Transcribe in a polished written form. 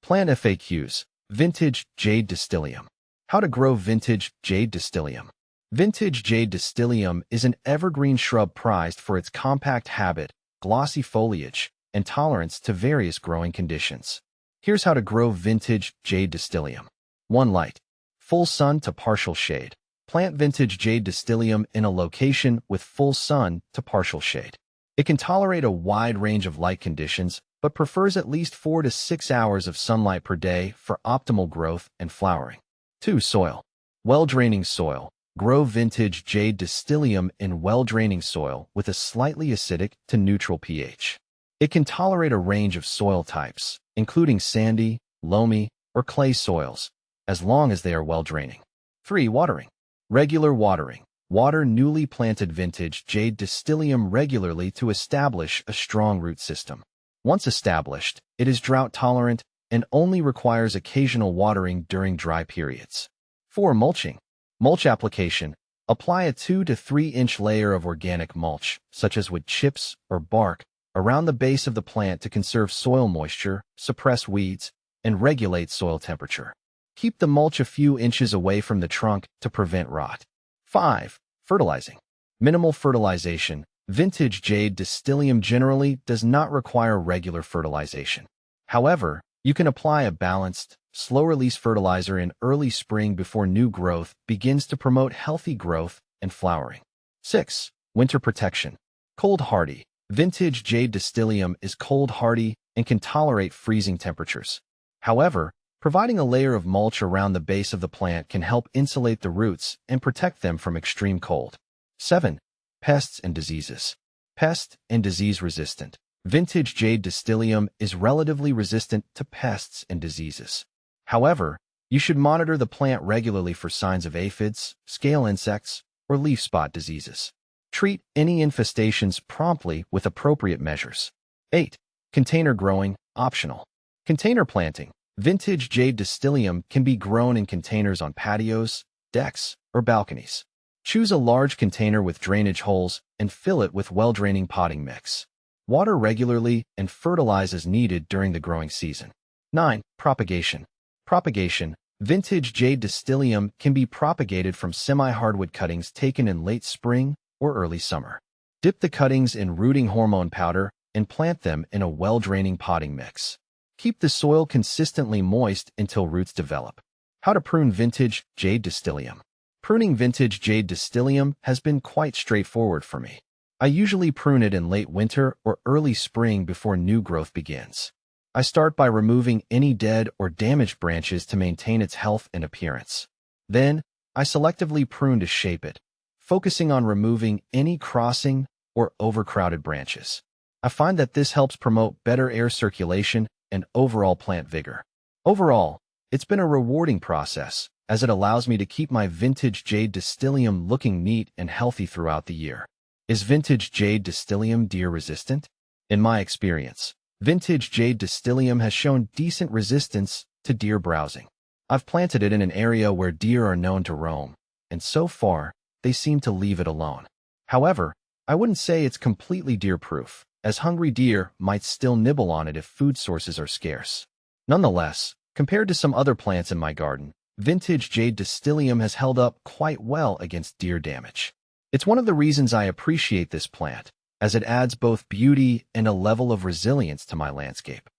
Plant FAQs. Vintage Jade Distylium. How to grow vintage Jade Distylium. Vintage Jade Distylium is an evergreen shrub prized for its compact habit, glossy foliage, and tolerance to various growing conditions. Here's how to grow vintage Jade Distylium. 1. Light. Full sun to partial shade. Plant vintage Jade Distylium in a location with full sun to partial shade. It can tolerate a wide range of light conditions, but prefers at least 4 to 6 hours of sunlight per day for optimal growth and flowering. 2. Soil. Well-draining soil. Grow vintage Jade Distylium in well-draining soil with a slightly acidic to neutral pH. It can tolerate a range of soil types, including sandy, loamy, or clay soils, as long as they are well-draining. 3. Watering. Regular watering. Water newly planted vintage Jade Distylium regularly to establish a strong root system. Once established, it is drought-tolerant and only requires occasional watering during dry periods. 4. Mulching. Mulch application. Apply a 2 to 3 inch layer of organic mulch, such as wood chips or bark, around the base of the plant to conserve soil moisture, suppress weeds, and regulate soil temperature. Keep the mulch a few inches away from the trunk to prevent rot. 5. Fertilizing. Minimal fertilization. Vintage Jade Distylium generally does not require regular fertilization. However, you can apply a balanced, slow-release fertilizer in early spring before new growth begins to promote healthy growth and flowering. 6. Winter protection. Cold hardy. Vintage Jade Distylium is cold hardy and can tolerate freezing temperatures. However, providing a layer of mulch around the base of the plant can help insulate the roots and protect them from extreme cold. 7. Pests and diseases. Pest and disease resistant. Vintage Jade Distylium is relatively resistant to pests and diseases. However, you should monitor the plant regularly for signs of aphids, scale insects, or leaf spot diseases. Treat any infestations promptly with appropriate measures. 8. Container growing, optional. Container planting. Vintage Jade Distylium can be grown in containers on patios, decks, or balconies. Choose a large container with drainage holes and fill it with well-draining potting mix. Water regularly and fertilize as needed during the growing season. 9. Propagation. Propagation. Vintage Jade Distylium can be propagated from semi-hardwood cuttings taken in late spring or early summer. Dip the cuttings in rooting hormone powder and plant them in a well-draining potting mix. Keep the soil consistently moist until roots develop. How to prune vintage Jade Distylium. Pruning vintage Jade Distylium has been quite straightforward for me. I usually prune it in late winter or early spring before new growth begins. I start by removing any dead or damaged branches to maintain its health and appearance. Then, I selectively prune to shape it, focusing on removing any crossing or overcrowded branches. I find that this helps promote better air circulation and overall plant vigor. Overall, it's been a rewarding process, as it allows me to keep my vintage Jade Distylium looking neat and healthy throughout the year. Is vintage Jade Distylium deer resistant? In my experience, vintage Jade Distylium has shown decent resistance to deer browsing. I've planted it in an area where deer are known to roam, and so far, they seem to leave it alone. However, I wouldn't say it's completely deer-proof, as hungry deer might still nibble on it if food sources are scarce. Nonetheless, compared to some other plants in my garden, vintage Jade Distylium has held up quite well against deer damage. It's one of the reasons I appreciate this plant, as it adds both beauty and a level of resilience to my landscape.